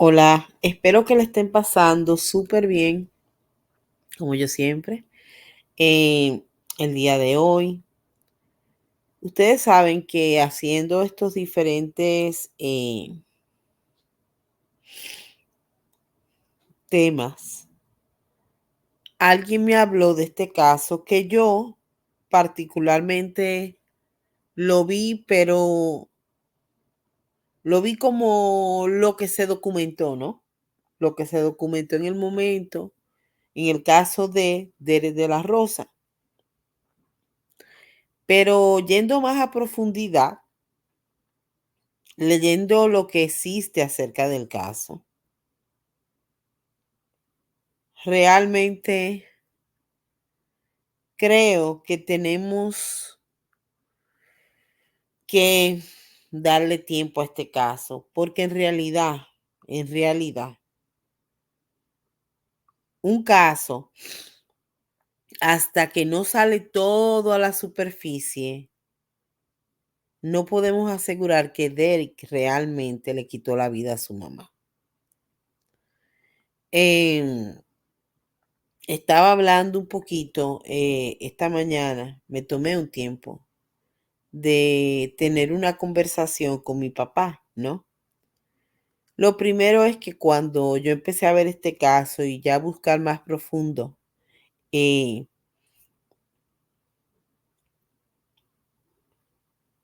Hola, espero que le estén pasando súper bien, como yo siempre. eh, el día de hoy, ustedes saben que haciendo estos diferentes temas, alguien me habló de este caso que yo particularmente lo vi, pero lo vi como lo que se documentó, ¿no? Lo que se documentó en el momento, en el caso de Dere de la Rosa. Pero yendo más a profundidad, leyendo lo que existe acerca del caso, realmente creo que tenemos que darle tiempo a este caso, porque en realidad, un caso, hasta que no sale todo a la superficie, no podemos asegurar que Derek realmente le quitó la vida a su mamá. Em, Estaba hablando un poquito esta mañana, me tomé un tiempo de tener una conversación con mi papá, ¿no? Lo primero es que cuando yo empecé a ver este caso y ya buscar más profundo eh,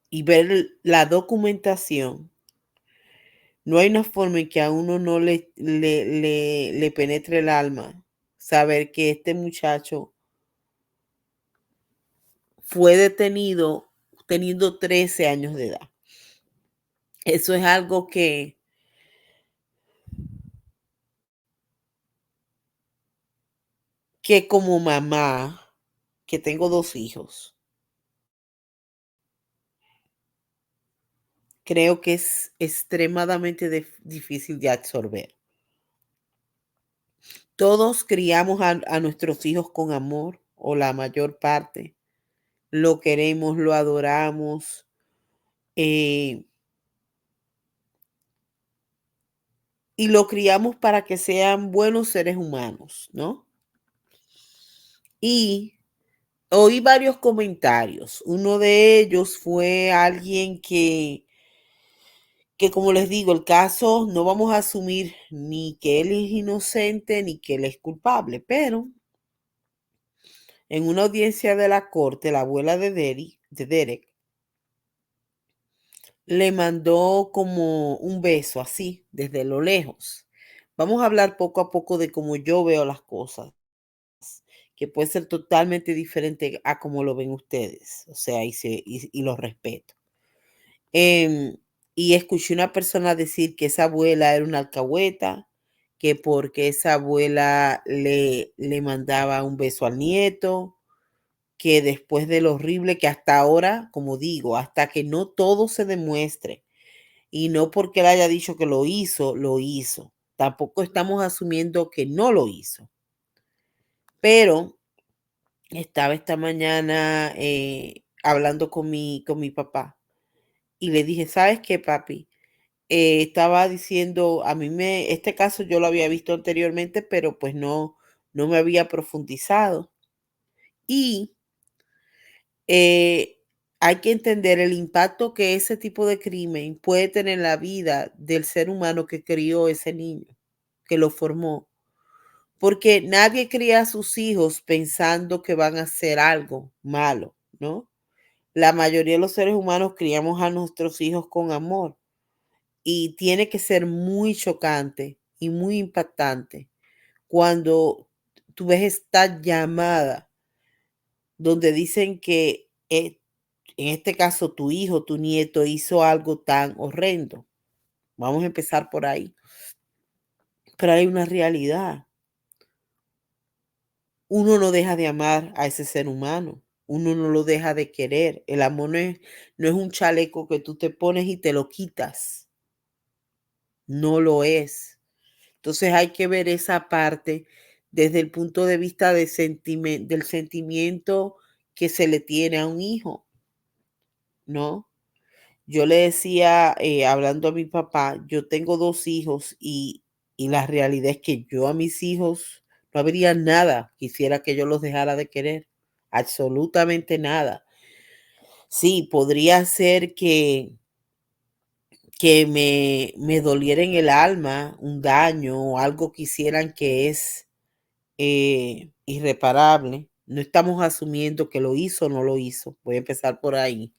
y ver la documentación, no hay una forma en que a uno no le penetre el alma saber que este muchacho fue detenido teniendo 13 años de edad. Eso es algo que como mamá, que tengo 2 hijos, creo que es extremadamente difícil de absorber. Todos criamos a nuestros hijos con amor, o la mayor parte. Lo queremos, lo adoramos, eh, y lo criamos para que sean buenos seres humanos, ¿no? Y oí varios comentarios. Uno de ellos fue alguien que como les digo, el caso no vamos a asumir ni que él es inocente ni que él es culpable, pero en una audiencia de la corte, la abuela de Derek le mandó como un beso así, desde lo lejos. Vamos a hablar poco a poco de cómo yo veo las cosas, que puede ser totalmente diferente a cómo lo ven ustedes, o sea, y lo respeto. Em, y escuché una persona decir que esa abuela era una alcahueta, que porque esa abuela le mandaba un beso al nieto, que después de lo horrible que hasta ahora, como digo, hasta que no todo se demuestre, y no porque él haya dicho que lo hizo, lo hizo. Tampoco estamos asumiendo que no lo hizo. Pero estaba esta mañana hablando con mi papá y le dije, ¿sabes qué, papi? Estaba diciendo, este caso yo lo había visto anteriormente, pero pues no me había profundizado. Y eh, hay que entender el impacto que ese tipo de crimen puede tener en la vida del ser humano que crió ese niño, que lo formó. Porque nadie cría a sus hijos pensando que van a hacer algo malo, ¿no? La mayoría de los seres humanos criamos a nuestros hijos con amor y tiene que ser muy chocante y muy impactante cuando tú ves esta llamada donde dicen que en este caso tu hijo, tu nieto hizo algo tan horrendo. Vamos a empezar por ahí. Pero hay una realidad. Uno no deja de amar a ese ser humano. Uno no lo deja de querer. El amor no es un chaleco que tú te pones y te lo quitas. No lo es. Entonces hay que ver esa parte desde el punto de vista del sentimiento que se le tiene a un hijo, ¿no? Yo le decía, hablando a mi papá, yo tengo 2 hijos Y la realidad es que yo a mis hijos no habría nada que hiciera que yo los dejara de querer, absolutamente nada. Sí, podría ser que me doliera en el alma un daño o algo que hicieran que es irreparable. No estamos asumiendo que lo hizo o no lo hizo. Voy a empezar por ahí.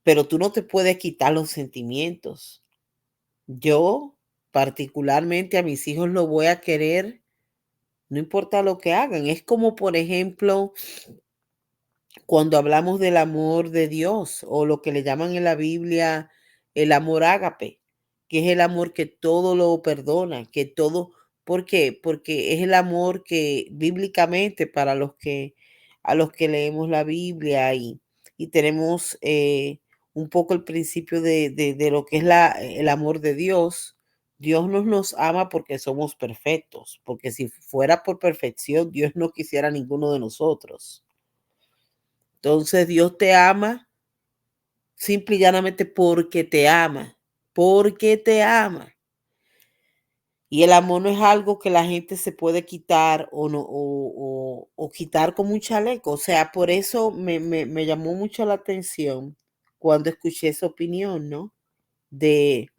Pero tú no te puedes quitar los sentimientos. Yo, particularmente, a mis hijos los voy a querer, no importa lo que hagan. Es como, por ejemplo, cuando hablamos del amor de Dios o lo que le llaman en la Biblia el amor ágape, que es el amor que todo lo perdona, que todo, ¿por qué? Porque es el amor que bíblicamente para los que a los que leemos la Biblia y tenemos un poco el principio de lo que es el amor de Dios. Dios no nos ama porque somos perfectos, porque si fuera por perfección, Dios no quisiera a ninguno de nosotros. Entonces Dios te ama simple y llanamente porque te ama. Y el amor no es algo que la gente se puede quitar o no, o quitar como un chaleco. O sea, por eso me llamó mucho la atención cuando escuché esa opinión, ¿no? De,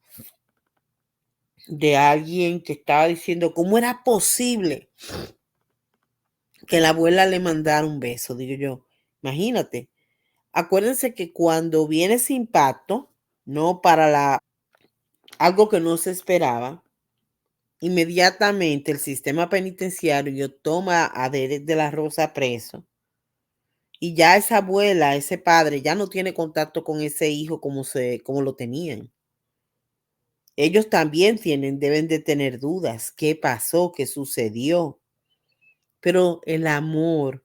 de alguien que estaba diciendo, ¿cómo era posible que la abuela le mandara un beso? Digo yo, imagínate. Acuérdense que cuando viene ese impacto, ¿no? Para algo que no se esperaba, inmediatamente el sistema penitenciario toma a Derek de la Rosa preso y ya esa abuela, ese padre, ya no tiene contacto con ese hijo como lo tenían. Ellos también deben de tener dudas. ¿Qué pasó? ¿Qué sucedió? Pero el amor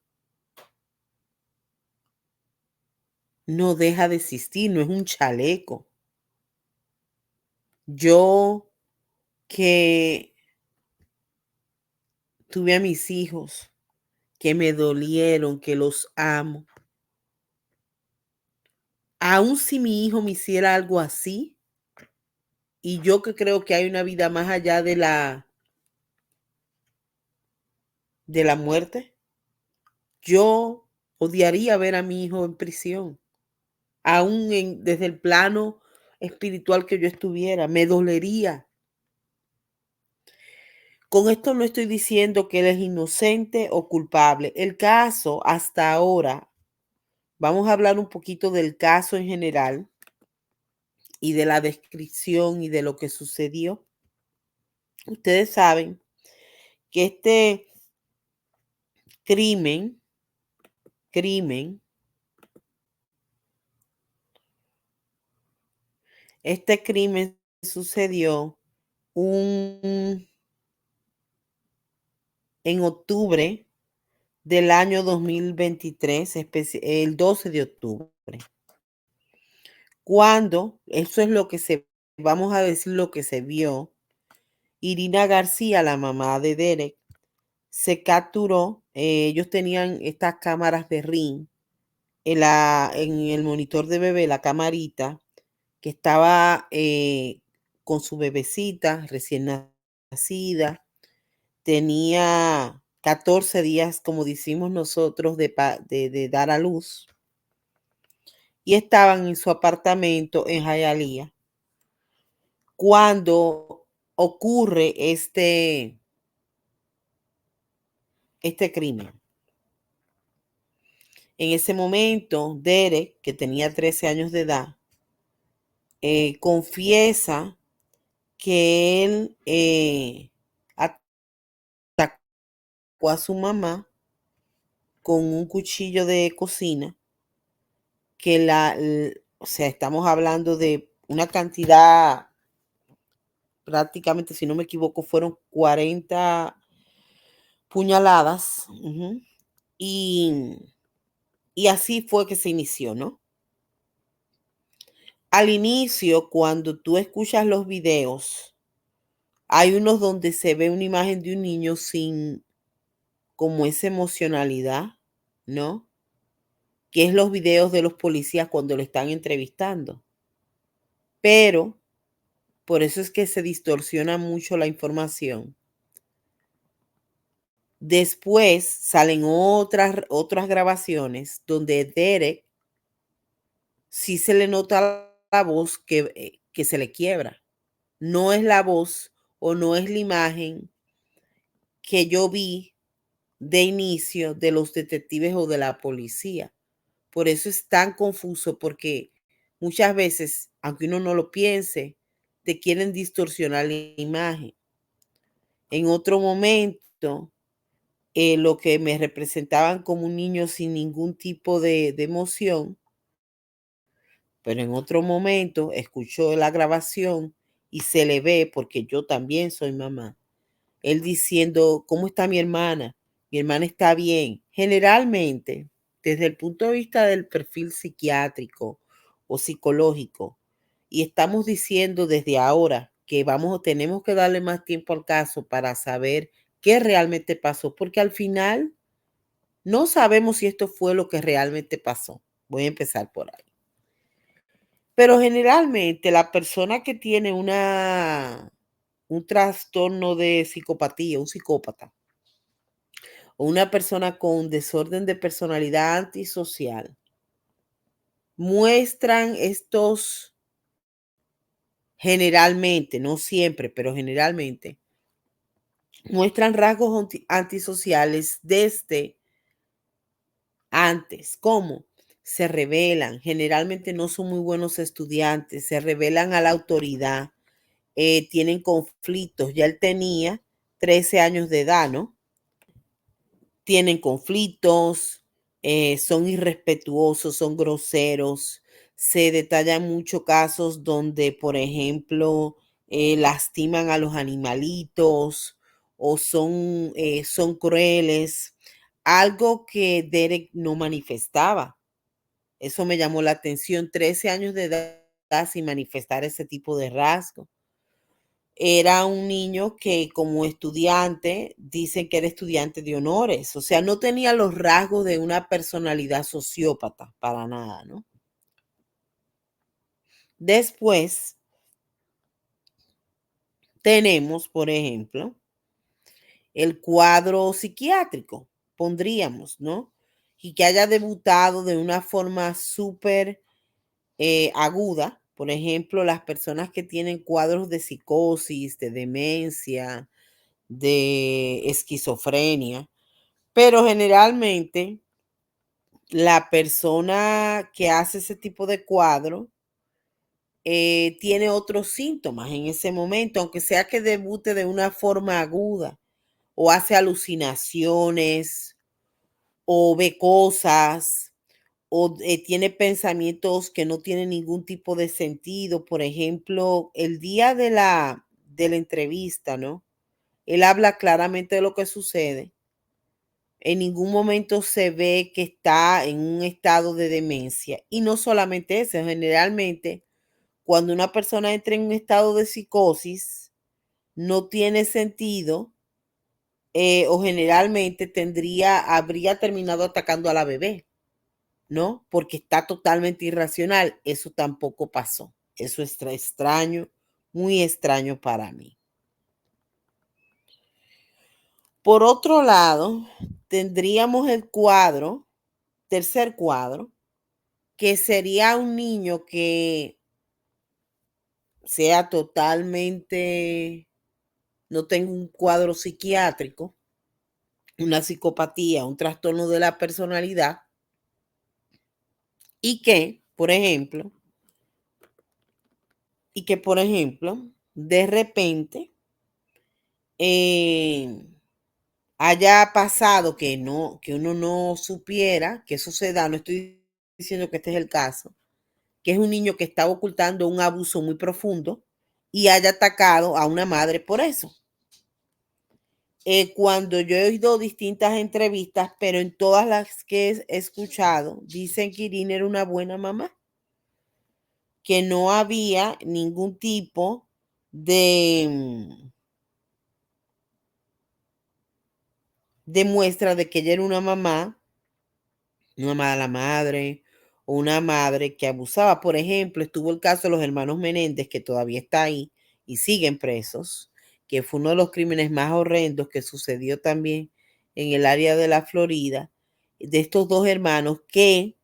no deja de existir, no es un chaleco. Yo que tuve a mis hijos, que me dolieron, que los amo. Aun si mi hijo me hiciera algo así, y yo que creo que hay una vida más allá de la muerte, yo odiaría ver a mi hijo en prisión, aún desde el plano espiritual que yo estuviera, me dolería. Con esto no estoy diciendo que él es inocente o culpable. El caso hasta ahora, vamos a hablar un poquito del caso en general y de la descripción y de lo que sucedió. Ustedes saben que este crimen, crimen, este crimen sucedió un, en octubre del año 2023, el 12 de octubre, cuando, eso es lo que vamos a decir lo que se vio, Irina García, la mamá de Derek, se capturó, ellos tenían estas cámaras de ring en el monitor de bebé, la camarita, que estaba con su bebecita recién nacida, tenía 14 días, como decimos nosotros, de dar a luz, y estaban en su apartamento en Hialeah cuando ocurre este crimen. En ese momento, Derek, que tenía 13 años de edad, confiesa que él atacó a su mamá con un cuchillo de cocina, que o sea, estamos hablando de una cantidad, prácticamente, si no me equivoco, fueron 40 puñaladas. Y, y así fue que se inició, ¿no? Al inicio, cuando tú escuchas los videos, hay unos donde se ve una imagen de un niño sin como esa emocionalidad, ¿no? Que es los videos de los policías cuando lo están entrevistando. Pero Por eso es que se distorsiona mucho la información. Después salen otras grabaciones donde Derek sí se le nota la voz que se le quiebra. No es la voz o no es la imagen que yo vi de inicio de los detectives o de la policía. Por eso es tan confuso, porque muchas veces, aunque uno no lo piense, te quieren distorsionar la imagen. En otro momento, lo que me representaban como un niño sin ningún tipo de emoción, pero en otro momento escuchó la grabación y se le ve, porque yo también soy mamá, él diciendo: "¿Cómo está mi hermana? Mi hermana está bien". Generalmente, desde el punto de vista del perfil psiquiátrico o psicológico, y estamos diciendo desde ahora que tenemos que darle más tiempo al caso para saber qué realmente pasó, porque al final no sabemos si esto fue lo que realmente pasó. Voy a empezar por ahí. Pero generalmente la persona que tiene un trastorno de psicopatía, un psicópata, o una persona con desorden de personalidad antisocial, muestran estos generalmente, no siempre, pero generalmente, muestran rasgos antisociales desde antes. ¿Cómo? Se rebelan, generalmente no son muy buenos estudiantes, se rebelan a la autoridad, tienen conflictos. Ya él tenía 13 años de edad, ¿no? Tienen conflictos, son irrespetuosos, son groseros. Se detallan muchos casos donde, por ejemplo, lastiman a los animalitos o son crueles, algo que Derek no manifestaba. Eso me llamó la atención, 13 años de edad sin manifestar ese tipo de rasgo. Era un niño que como estudiante, dicen que era estudiante de honores, o sea, no tenía los rasgos de una personalidad sociópata, para nada, ¿no? Después tenemos, por ejemplo, el cuadro psiquiátrico, pondríamos, ¿no? Y que haya debutado de una forma súper aguda. Por ejemplo, las personas que tienen cuadros de psicosis, de demencia, de esquizofrenia. Pero generalmente la persona que hace ese tipo de cuadro tiene otros síntomas en ese momento, aunque sea que debute de una forma aguda, o hace alucinaciones, o ve cosas, o tiene pensamientos que no tienen ningún tipo de sentido. Por ejemplo, el día de la entrevista, ¿no? Él habla claramente de lo que sucede. En ningún momento se ve que está en un estado de demencia. Y no solamente eso, generalmente cuando una persona entra en un estado de psicosis, no tiene sentido, o generalmente habría terminado atacando a la bebé, ¿no? Porque está totalmente irracional. Eso tampoco pasó. Eso es extraño, muy extraño para mí. Por otro lado, tendríamos el tercer cuadro, que sería un niño que sea totalmente, no tenga un cuadro psiquiátrico, una psicopatía, un trastorno de la personalidad, y que, por ejemplo, de repente eh, haya pasado que uno no supiera que eso se da. No estoy diciendo que este es el caso, que es un niño que estaba ocultando un abuso muy profundo y haya atacado a una madre por eso. Cuando yo he oído distintas entrevistas, pero en todas las que he escuchado, dicen que Irina era una buena mamá, que no había ningún tipo de, de muestra de que ella era una mala madre, o una madre que abusaba. Por ejemplo, estuvo el caso de los hermanos Menéndez, que todavía está ahí, y siguen presos, que fue uno de los crímenes más horrendos que sucedió también en el área de la Florida, de estos dos hermanos que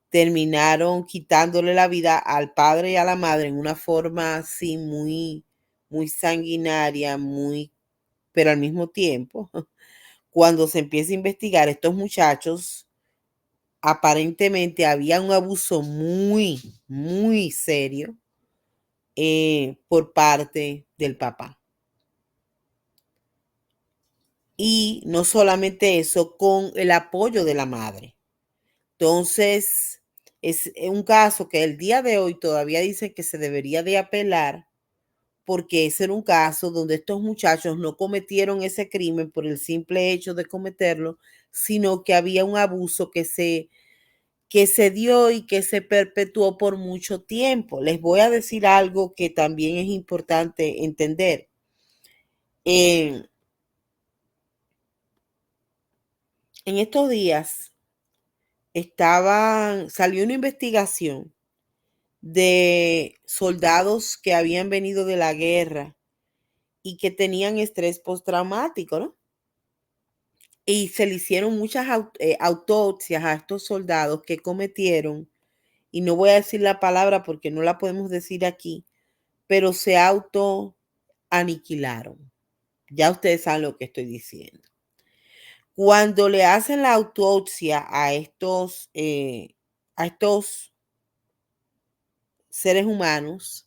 terminaron quitándole la vida al padre y a la madre en una forma así muy, muy sanguinaria, muy, pero al mismo tiempo, cuando se empieza a investigar, estos muchachos, aparentemente había un abuso muy, muy serio por parte del papá. Y no solamente eso, con el apoyo de la madre. Entonces, es un caso que el día de hoy todavía dicen que se debería de apelar, porque ese era un caso donde estos muchachos no cometieron ese crimen por el simple hecho de cometerlo, sino que había un abuso que se dio y que se perpetuó por mucho tiempo. Les voy a decir algo que también es importante entender. En, en estos días salió una investigación de soldados que habían venido de la guerra y que tenían estrés postraumático, ¿no? Y se le hicieron muchas autopsias a estos soldados que cometieron, y no voy a decir la palabra porque no la podemos decir aquí, pero se autoaniquilaron. Ya ustedes saben lo que estoy diciendo. Cuando le hacen la autopsia a estos seres humanos,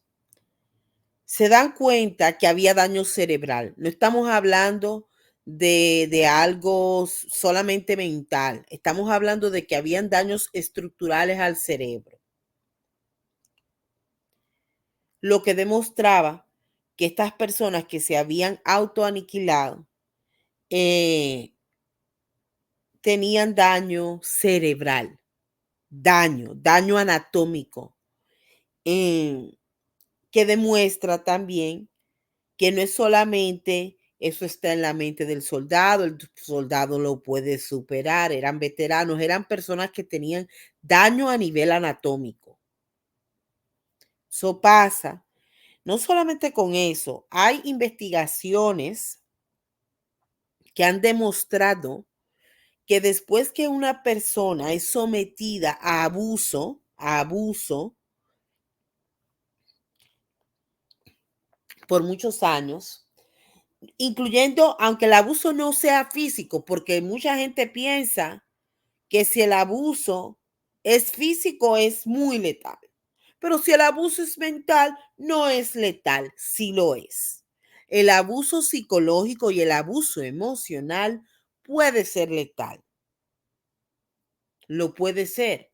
se dan cuenta que había daño cerebral. No estamos hablando de algo solamente mental. Estamos hablando de que habían daños estructurales al cerebro, lo que demostraba que estas personas que se habían autoaniquilado tenían daño cerebral, daño anatómico, eh, que demuestra también que no es solamente eso está en la mente del soldado, el soldado lo puede superar, eran veteranos, eran personas que tenían daño a nivel anatómico. Eso pasa. No solamente con eso, hay investigaciones que han demostrado que después que una persona es sometida a abuso por muchos años, incluyendo, aunque el abuso no sea físico, porque mucha gente piensa que si el abuso es físico es muy letal, pero si el abuso es mental, no es letal, sí lo es. El abuso psicológico y el abuso emocional puede ser letal, lo puede ser.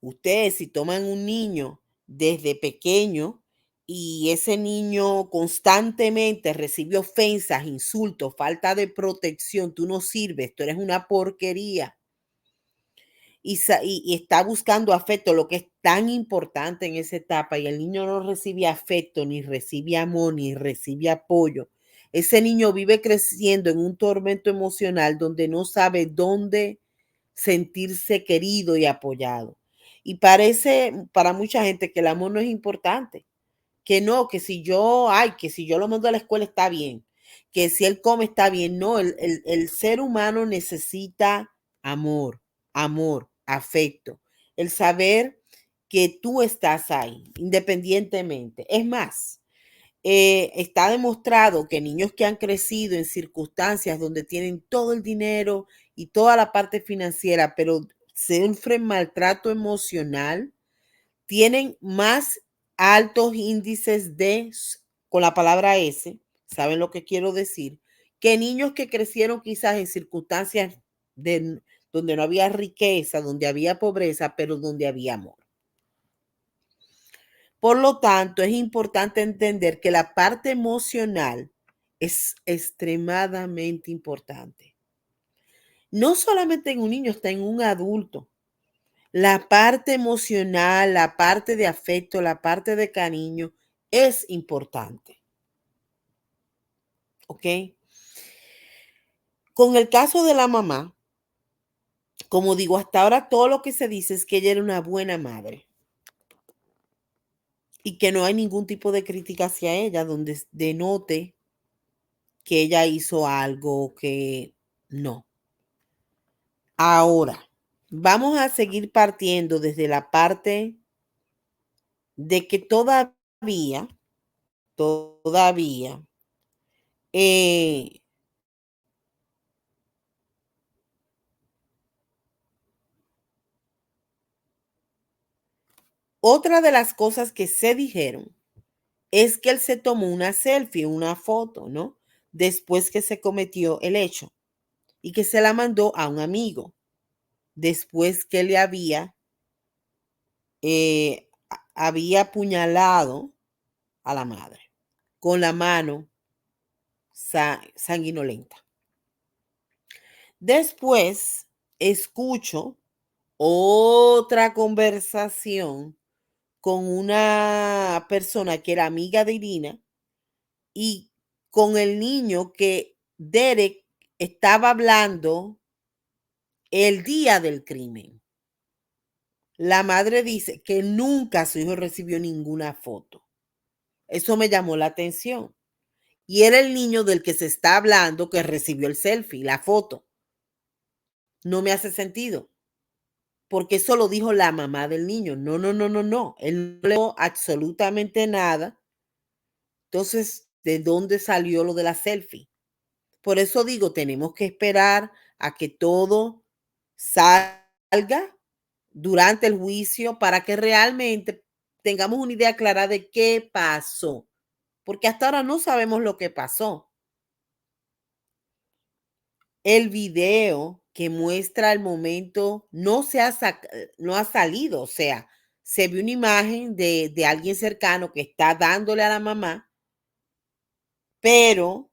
Ustedes si toman un niño desde pequeño y ese niño constantemente recibe ofensas, insultos, falta de protección, tú no sirves, tú eres una porquería y está buscando afecto, lo que es tan importante en esa etapa, y el niño no recibe afecto, ni recibe amor, ni recibe apoyo. Ese niño vive creciendo en un tormento emocional donde no sabe dónde sentirse querido y apoyado. Y parece para mucha gente que el amor no es importante, que no, que si yo lo mando a la escuela está bien, que si él come está bien. No, el ser humano necesita amor, afecto, el saber que tú estás ahí, independientemente. Es más, está demostrado que niños que han crecido en circunstancias donde tienen todo el dinero y toda la parte financiera, pero sufren maltrato emocional, tienen más altos índices con la palabra S, ¿saben lo que quiero decir? Que niños que crecieron quizás en circunstancias donde no había riqueza, donde había pobreza, pero donde había amor. Por lo tanto, es importante entender que la parte emocional es extremadamente importante. No solamente en un niño, está en un adulto. La parte emocional, la parte de afecto, la parte de cariño es importante. ¿Ok? Con el caso de la mamá, como digo, hasta ahora todo lo que se dice es que ella era una buena madre. y que no hay ningún tipo de crítica hacia ella donde denote que ella hizo algo que no. Ahora, vamos a seguir partiendo desde la parte de que todavía, eh, otra de las cosas que se dijeron es que él se tomó una selfie, una foto, ¿no? Después que se cometió el hecho y que se la mandó a un amigo, después que le había apuñalado a la madre con la mano sanguinolenta. Después escucho otra conversación con una persona que era amiga de Irina y con el niño que Derek estaba hablando el día del crimen. La madre dice que nunca su hijo recibió ninguna foto. Eso me llamó la atención. Y era el niño del que se está hablando que recibió el selfie, la foto. No me hace sentido, porque eso lo dijo la mamá del niño. No, no, no, no, no. Él no leyó absolutamente nada. Entonces, ¿de dónde salió lo de la selfie? Por eso digo, tenemos que esperar a que todo salga durante el juicio para que realmente tengamos una idea clara de qué pasó, porque hasta ahora no sabemos lo que pasó. El video que muestra el momento no ha salido, o sea, se ve una imagen de alguien cercano que está dándole a la mamá, pero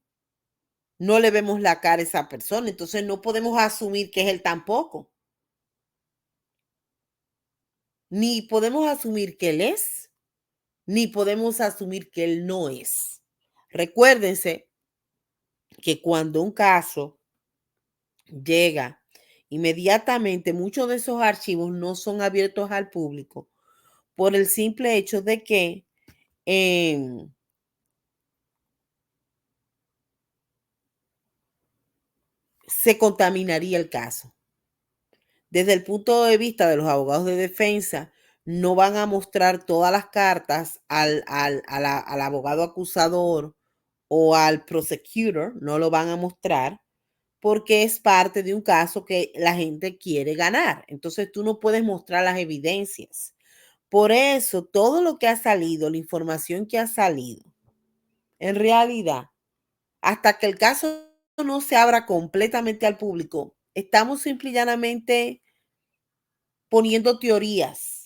no le vemos la cara a esa persona, entonces no podemos asumir que es él tampoco, ni podemos asumir que él es, ni podemos asumir que él no es. Recuérdense que cuando un caso llega, inmediatamente muchos de esos archivos no son abiertos al público por el simple hecho de que em, se contaminaría el caso. Desde el punto de vista de los abogados de defensa, no van a mostrar todas las cartas al abogado acusador o al prosecutor, no lo van a mostrar porque es parte de un caso que la gente quiere ganar. Entonces tú no puedes mostrar las evidencias. Por eso, todo lo que ha salido, la información que ha salido, en realidad, hasta que el caso no se abra completamente al público, estamos simple y llanamente poniendo teorías,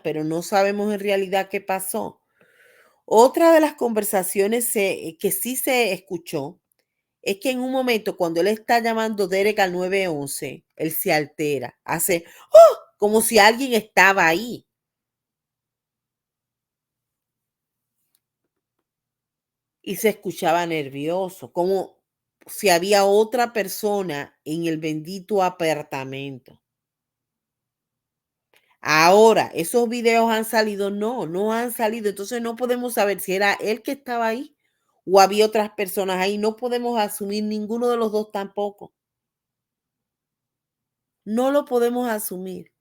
pero no sabemos en realidad qué pasó. Otra de las conversaciones que sí se escuchó es que en un momento cuando él está llamando Derek al 911, él se altera, hace ¡oh! Como si alguien estaba ahí y se escuchaba nervioso, como si había otra persona en el bendito apartamento. Ahora, ¿esos videos han salido? No, no han salido. Entonces no podemos saber si era él que estaba ahí o había otras personas ahí. No podemos asumir ninguno de los dos tampoco. No lo podemos asumir.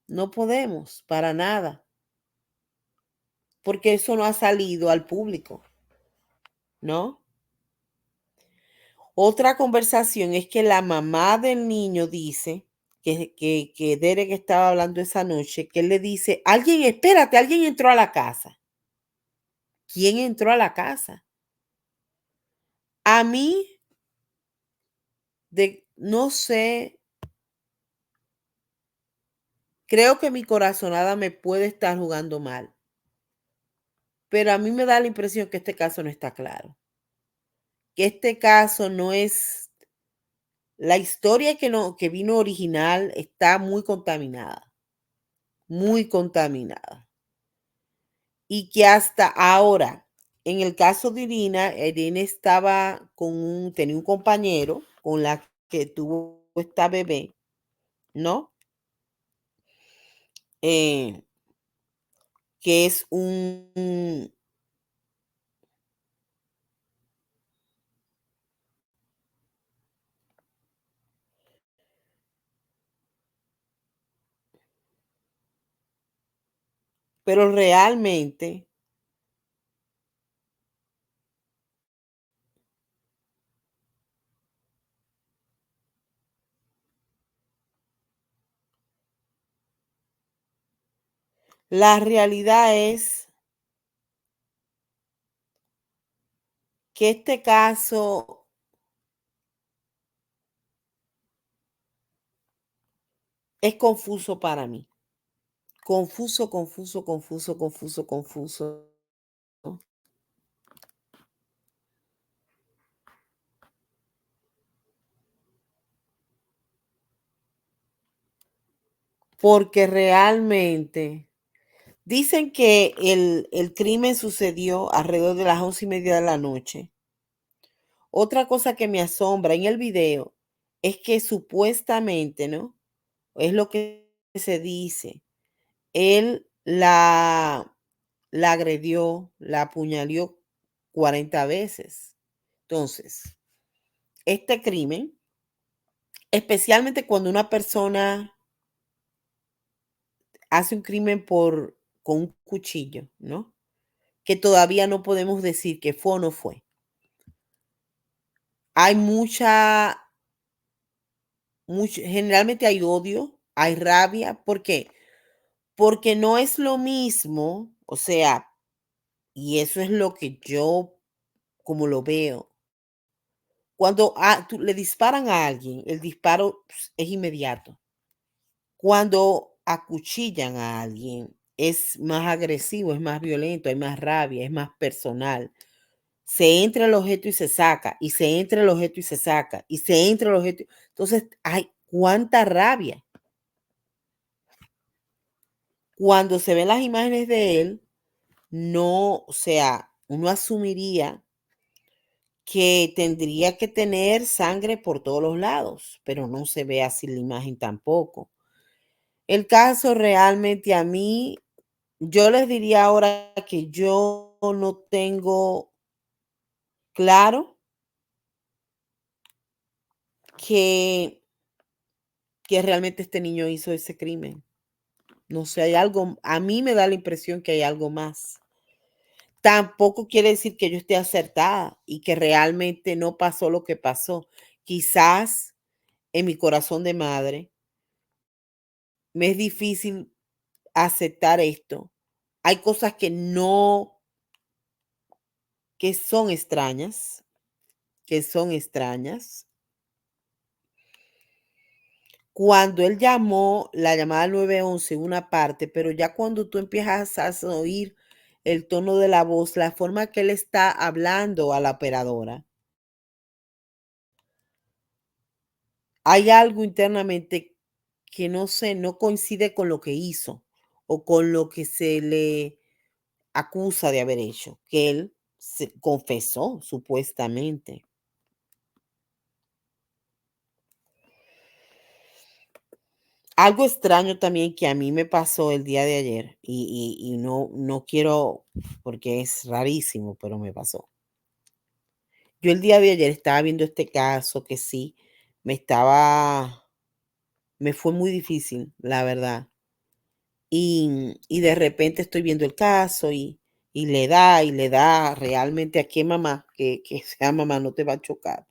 No podemos, para nada, porque eso no ha salido al público, ¿no? Otra conversación es que la mamá del niño dice que Derek estaba hablando esa noche, que él le dice, alguien, espérate, alguien entró a la casa. ¿Quién entró a la casa? A mí, no sé, creo que mi corazonada me puede estar jugando mal, pero a mí me da la impresión que este caso no está claro, que este caso no es, la historia que, no, que vino original está muy contaminada, muy contaminada. Y que hasta ahora, en el caso de Irina estaba tenía un compañero con la que tuvo esta bebé, ¿no? Eh, que es un pero realmente la realidad es que este caso es confuso para mí. Confuso, confuso, confuso, confuso, confuso. Porque realmente dicen que el crimen sucedió alrededor de las 11:30 de la noche. Otra cosa que me asombra en el video es que supuestamente, ¿no? Es lo que se dice. Él la agredió, la apuñaló 40 veces. Entonces, este crimen, especialmente cuando una persona hace un crimen con un cuchillo, ¿no? Que todavía no podemos decir que fue o no fue. Hay generalmente hay odio, hay rabia. ¿Por qué? Porque no es lo mismo, o sea, y eso es lo que yo como lo veo. Cuando le disparan a alguien, el disparo es inmediato. Cuando acuchillan a alguien, es más agresivo, es más violento, hay más rabia, es más personal. Se entra el objeto y se saca, y se entra el objeto y se saca, y se entra el objeto. Entonces, hay cuánta rabia. Cuando se ven las imágenes de él, no, o sea, uno asumiría que tendría que tener sangre por todos los lados, pero no se ve así la imagen tampoco. El caso realmente a mí, yo les diría ahora que yo no tengo claro que, que realmente este niño hizo ese crimen. No sé, hay algo, a mí me da la impresión que hay algo más. Tampoco quiere decir que yo esté acertada y que realmente no pasó lo que pasó. Quizás en mi corazón de madre me es difícil aceptar esto. Hay cosas que son extrañas, que son extrañas. Cuando él llamó, la llamada al 911 en una parte, pero ya cuando tú empiezas a oír el tono de la voz, la forma que él está hablando a la operadora, hay algo internamente que no sé, no coincide con lo que hizo o con lo que se le acusa de haber hecho, que él se confesó supuestamente. Algo extraño también que a mí me pasó el día de ayer y no quiero, porque es rarísimo, pero me pasó. Yo el día de ayer estaba viendo este caso que sí, me estaba me fue muy difícil, la verdad. Y de repente estoy viendo el caso y le da realmente a qué mamá, que sea mamá no te va a chocar.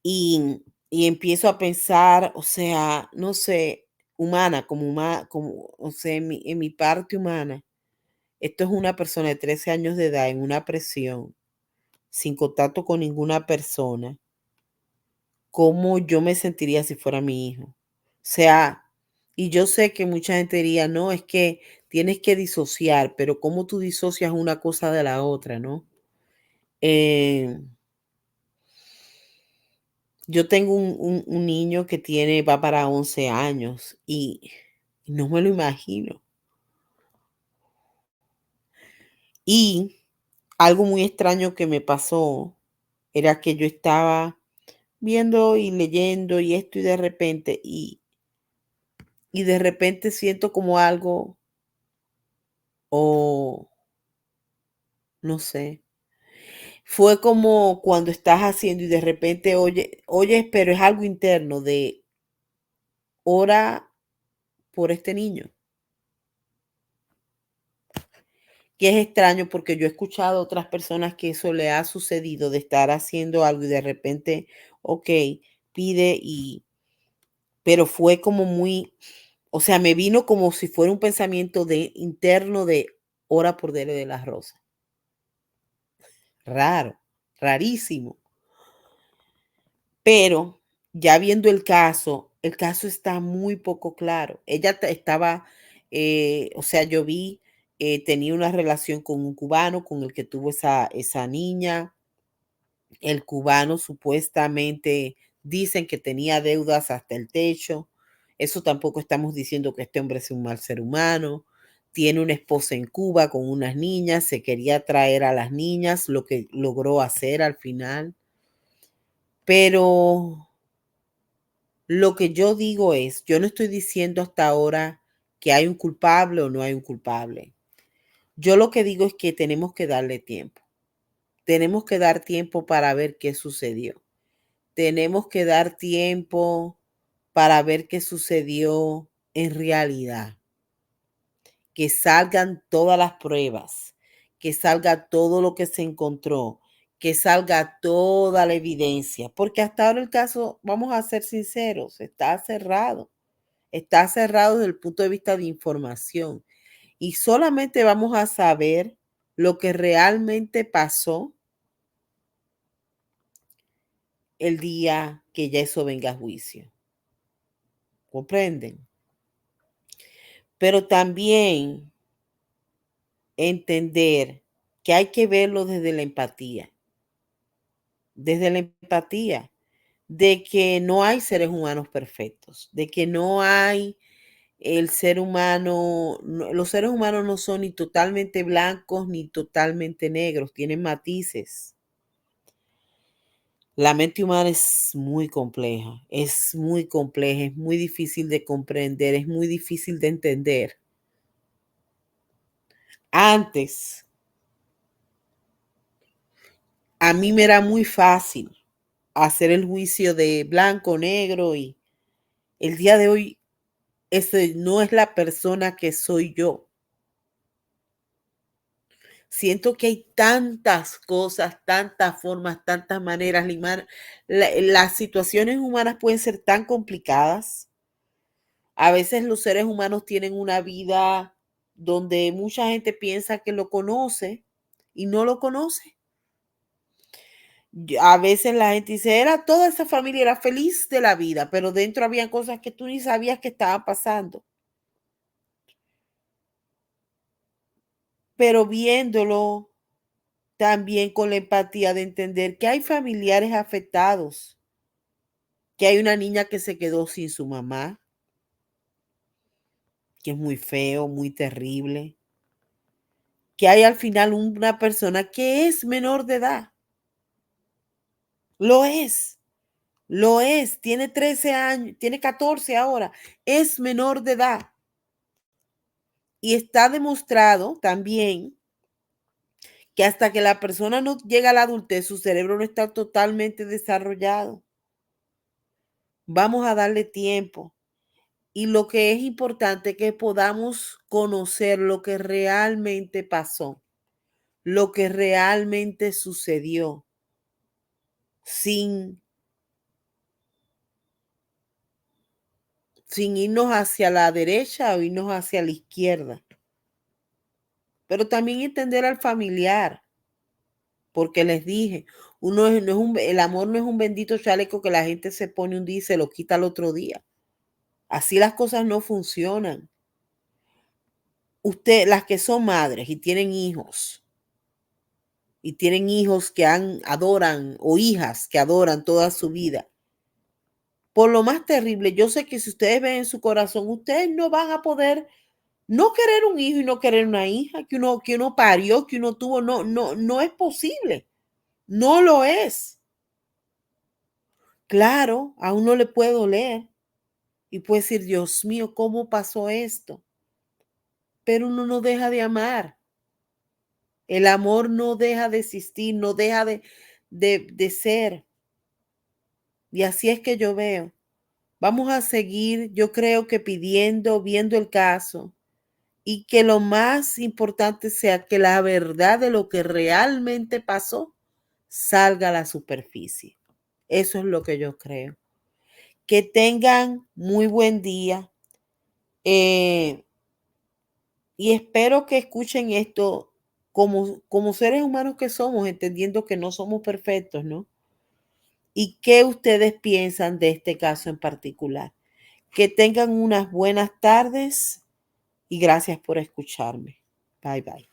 Y empiezo a pensar, o sea, no sé, humana, como, o sea, en mi parte humana, esto es una persona de 13 años de edad en una prisión, sin contacto con ninguna persona. ¿Cómo yo me sentiría si fuera mi hijo? O sea, y yo sé que mucha gente diría: "No, es que tienes que disociar", pero ¿cómo tú disocias una cosa de la otra, no? Eh, yo tengo un niño que va para 11 años y no me lo imagino. Y algo muy extraño que me pasó era que yo estaba viendo y leyendo y esto, y de repente siento como algo o no sé. Fue como cuando estás haciendo y de repente oyes, pero es algo interno de ora por este niño, que es extraño porque yo he escuchado a otras personas que eso le ha sucedido de estar haciendo algo y de repente, ok, pide pero fue como muy, o sea, me vino como si fuera un pensamiento de interno de ora por Dele de la Rosa. Raro, rarísimo. Pero ya viendo el caso está muy poco claro. Ella estaba, o sea, yo vi, tenía una relación con un cubano con el que tuvo esa niña. El cubano supuestamente dicen que tenía deudas hasta el techo. Eso tampoco estamos diciendo que este hombre es un mal ser humano. Tiene una esposa en Cuba con unas niñas, se quería traer a las niñas, lo que logró hacer al final. Pero lo que yo digo es, yo no estoy diciendo hasta ahora que hay un culpable o no hay un culpable. Yo lo que digo es que tenemos que darle tiempo. Tenemos que dar tiempo para ver qué sucedió. Tenemos que dar tiempo para ver qué sucedió en realidad. Que salgan todas las pruebas, que salga todo lo que se encontró, que salga toda la evidencia, porque hasta ahora el caso, vamos a ser sinceros, está cerrado. Está cerrado desde el punto de vista de información y solamente vamos a saber lo que realmente pasó el día que ya eso venga a juicio. ¿Comprenden? Pero también entender que hay que verlo desde la empatía, de que no hay seres humanos perfectos, de que no hay el ser humano, los seres humanos no son ni totalmente blancos ni totalmente negros, tienen matices. La mente humana es muy compleja, es muy difícil de comprender, es muy difícil de entender. Antes, a mí me era muy fácil hacer el juicio de blanco, negro y el día de hoy ese no es la persona que soy yo. Siento que hay tantas cosas, tantas formas, tantas maneras. Las situaciones humanas pueden ser tan complicadas. A veces los seres humanos tienen una vida donde mucha gente piensa que lo conoce y no lo conoce. A veces la gente dice, toda esa familia era feliz de la vida, pero dentro había cosas que tú ni sabías que estaban pasando. Pero viéndolo también con la empatía de entender que hay familiares afectados, que hay una niña que se quedó sin su mamá, que es muy feo, muy terrible, que hay al final una persona que es menor de edad, lo es, lo es, tiene 13 años, tiene 14 ahora, es menor de edad. Y está demostrado también que hasta que la persona no llega a la adultez, su cerebro no está totalmente desarrollado. Vamos a darle tiempo. Y lo que es importante es que podamos conocer lo que realmente pasó, lo que realmente sucedió, sin, sin irnos hacia la derecha o irnos hacia la izquierda. Pero también entender al familiar, porque les dije, el amor no es un bendito chaleco que la gente se pone un día y se lo quita al otro día. Así las cosas no funcionan. Las que son madres y tienen hijos que adoran o hijas que adoran toda su vida. Por lo más terrible, yo sé que si ustedes ven en su corazón, ustedes no van a poder no querer un hijo y no querer una hija que uno parió, que uno tuvo, no es posible. No lo es. Claro, a uno le puede doler y puede decir, Dios mío, ¿cómo pasó esto? pero uno no deja de amar. El amor no deja de existir, no deja de ser. Y así es que yo veo. Vamos a seguir, yo creo que pidiendo, viendo el caso y que lo más importante sea que la verdad de lo que realmente pasó salga a la superficie. Eso es lo que yo creo. Que tengan muy buen día. eh, y espero que escuchen esto como seres humanos que somos, entendiendo que no somos perfectos, ¿no? ¿Y qué ustedes piensan de este caso en particular? Que tengan unas buenas tardes y gracias por escucharme. Bye bye.